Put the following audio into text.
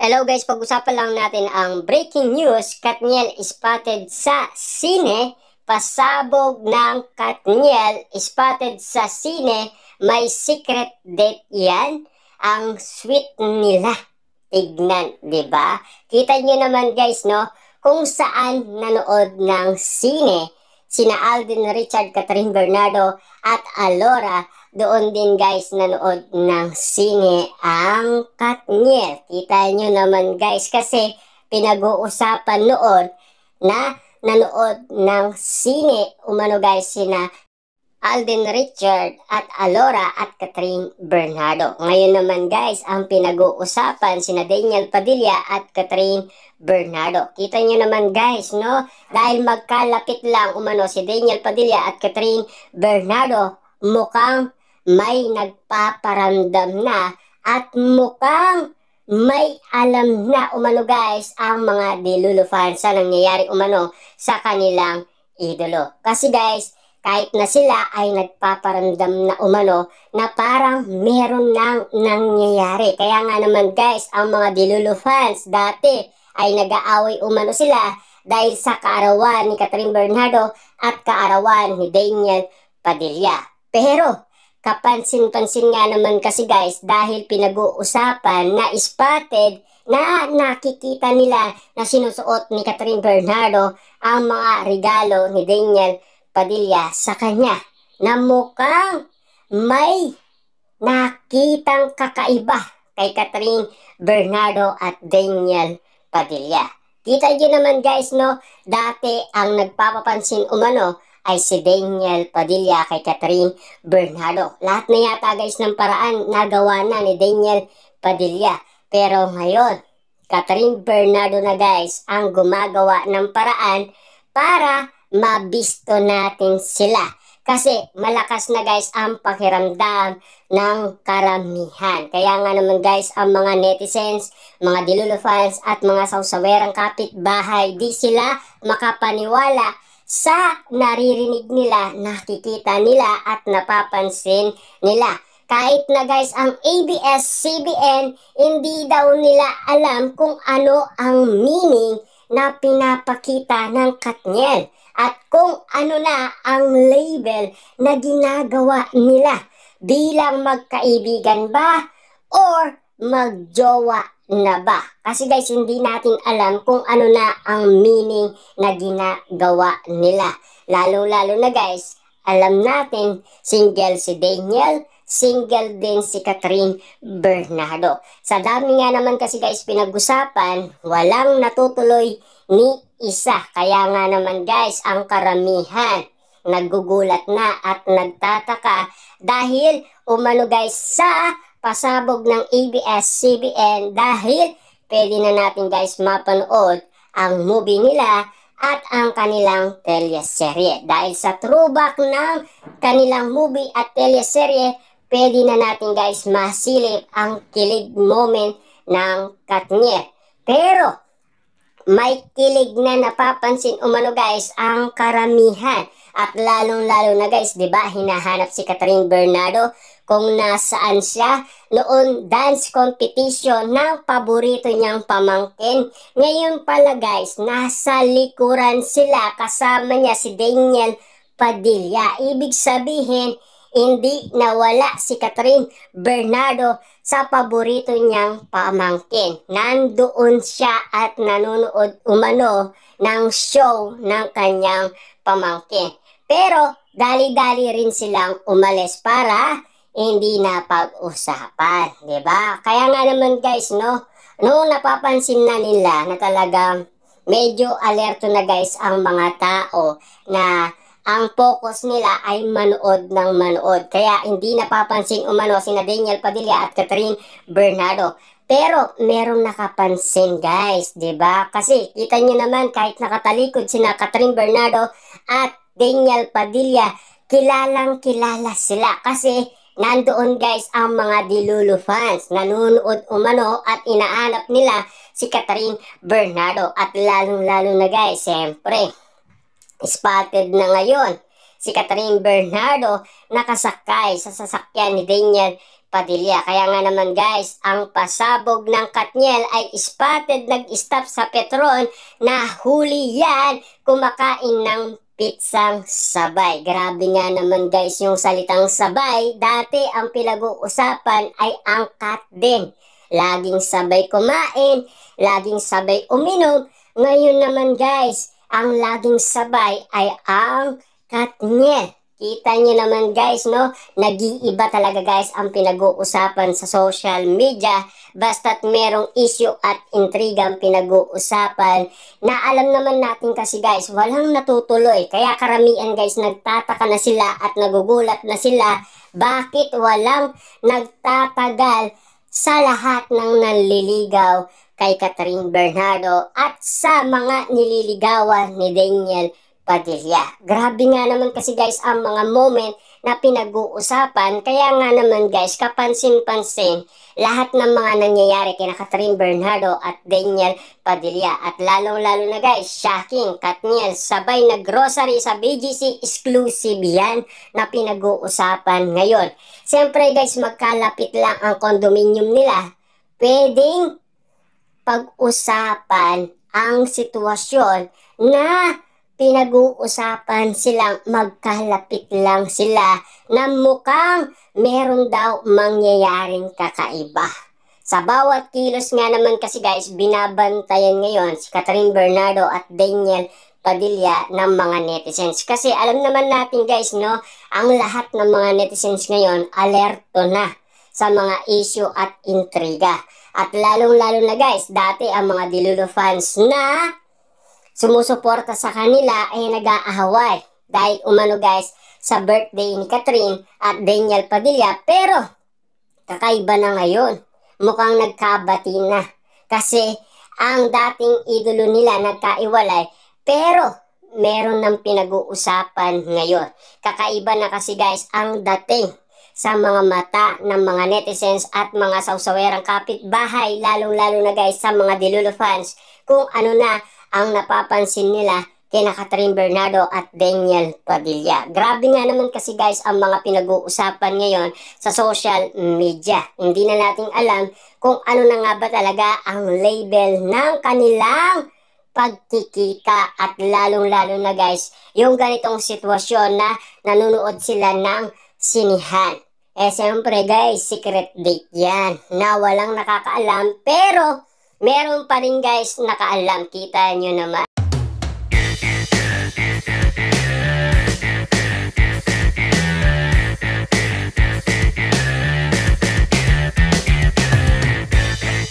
Hello guys, pag-usapan lang natin ang breaking news. Katniel spotted sa sine. Pasabog ng Katniel spotted sa sine. May secret date yan. Ang sweet nila. Tignan, di ba? Kita nyo naman guys, no? Kung saan nanood ng sine sina Alden Richard, Catherine Bernardo at Alora. Doon din guys nanood ng sine ang Katniel. Kita nyo naman guys kasi pinag-uusapan noon na nanood ng sine umano guys sina Alden Richard at Alora at Catherine Bernardo. Ngayon naman guys, ang pinag-uusapan sina Daniel Padilla at Catherine Bernardo. Kita nyo naman guys, no? Dahil magkalapit lang umano si Daniel Padilla at Catherine Bernardo, mukhang may nagpaparamdam na at mukhang may alam na umano guys ang mga Delulu fans sa nangyayari umano sa kanilang idolo. Kasi guys, kahit na sila ay nagpaparamdam na umano na parang meron nang nangyayari. Kaya nga naman guys, ang mga Delulu fans dati ay nag-aaway umano sila dahil sa kaarawan ni Catherine Bernardo at kaarawan ni Daniel Padilla. Pero kapansin-pansin nga naman kasi guys dahil pinag-uusapan na spotted na nakikita nila na sinusuot ni Catherine Bernardo ang mga regalo ni Daniel Padilla sa kanya na mukhang may nakitang kakaiba kay Catherine Bernardo at Daniel Padilla. Kita nyo naman guys, no? Dati ang nagpapapansin umano ay si Daniel Padilla kay Catherine Bernardo. Lahat na yata guys ng paraan nagawa na ni Daniel Padilla. Pero ngayon, Catherine Bernardo na guys ang gumagawa ng paraan para mabisto natin sila. Kasi malakas na guys ang pakiramdam ng karamihan. Kaya nga naman guys ang mga netizens, mga Delulu fans at mga sawsawerang kapitbahay, di sila makapaniwala sa naririnig nila, nakikita nila at napapansin nila. Kahit na guys ang ABS-CBN, hindi daw nila alam kung ano ang meaning na pinapakita ng Katniel at kung ano na ang label na ginagawa nila bilang magkaibigan ba or magjowa na ba. Kasi guys hindi natin alam kung ano na ang meaning na ginagawa nila. Lalo-lalo na guys, alam natin single si Daniel, single din si Catherine Bernardo. Sa dami nga naman kasi guys pinag-usapan, walang natutuloy ni isa. Kaya nga naman guys, ang karamihan naggugulat na at nagtataka dahil umano guys sa pasabog ng ABS-CBN dahil pwede na natin guys mapanood ang movie nila at ang kanilang teleserye. Dahil sa throwback ng kanilang movie at teleserye, pwede na natin guys masilip ang kilig moment ng Katniel. Pero may kilig na napapansin umano guys ang karamihan. At lalong-lalo na guys, di ba hinahanap si Catherine Bernardo kung nasaan siya noon dance competition ng paborito niyang pamangkin. Ngayon pala guys, nasa likuran sila kasama niya si Daniel Padilla. Ibig sabihin, hindi nawala si Catherine Bernardo sa paborito niyang pamangkin. Nandoon siya at nanonood umano ng show ng kanyang pamangkin. Pero dali-dali rin silang umalis para hindi na pag-usapan, 'di ba? Kaya nga naman guys, no, nung napapansin na nila na talagang medyo alerto na guys ang mga tao na ang focus nila ay manood ng manood. Kaya hindi napapansin umano sina Daniel Padilla at Catherine Bernardo. Pero merong nakapansin guys, 'di ba? Kasi kita niyo naman kahit nakatalikod sina Catherine Bernardo at Daniel Padilla, kilalang kilala sila kasi nandoon guys ang mga Delulu fans. Nanonood umano at inaanap nila si Catherine Bernardo. At lalong-lalo na guys, siyempre, spotted na ngayon si Catherine Bernardo nakasakay sa sasakyan ni Daniel Padilla. Kaya nga naman guys, ang pasabog ng Katniel ay spotted nag-stop sa Petron na huli yan kumakain ng pitsang sabay. Grabe nga naman guys yung salitang sabay. Dati ang pinag-uusapan ay angkat din. Laging sabay kumain, laging sabay uminom. Ngayon naman guys, ang laging sabay ay ang Katniel. Kita nyo naman guys, no? Nag-iiba talaga guys ang pinag-uusapan sa social media. Basta't merong issue at intrigang pinag-uusapan na alam naman natin kasi guys, walang natutuloy. Kaya karamihan guys, nagtataka na sila at nagugulat na sila. Bakit walang nagtatagal sa lahat ng nanliligaw kay Catherine Bernardo at sa mga nililigawan ni Daniel Padilla. Grabe nga naman kasi guys ang mga moment na pinag-uusapan. Kaya nga naman guys, kapansin-pansin lahat ng mga nangyayari kina Catherine Bernardo at Daniel Padilla. At lalong-lalo na guys, shocking, Katniel sabay na grocery sa BGC, exclusive yan na pinag-uusapan ngayon. Siyempre guys, magkalapit lang ang condominium nila. Pwedeng pag-usapan ang sitwasyon na pinag-uusapan silang magkalapit lang sila na mukhang meron daw mangyayaring kakaiba. Sa bawat kilos nga naman kasi guys, binabantayan ngayon si Catherine Bernardo at Daniel Padilla ng mga netizens. Kasi alam naman natin guys, no, ang lahat ng mga netizens ngayon, alerto na sa mga issue at intriga. At lalong-lalo na guys, dati ang mga Dilulo fans na sumusuporta sa kanila ay nag-aahaway dahil umano guys sa birthday ni Catherine at Daniel Padilla. Pero kakaiba na ngayon, mukhang nagkabati na kasi ang dating idolo nila nagkaiwalay pero meron ng pinag-uusapan ngayon. Kakaiba na kasi guys ang dating sa mga mata ng mga netizens at mga sausawerang kapitbahay, lalong-lalo na guys sa mga Dilulo fans kung ano na ang napapansin nila kina Catherine Bernardo at Daniel Padilla. Grabe nga naman kasi guys ang mga pinag-uusapan ngayon sa social media. Hindi na natin alam kung ano na nga ba talaga ang label ng kanilang pagkikita at lalong-lalo na guys yung ganitong sitwasyon na nanonood sila ng sinihan. Siyempre guys, secret date yan na walang nakakaalam pero meron pa rin guys nakaalam. Kita nyo naman.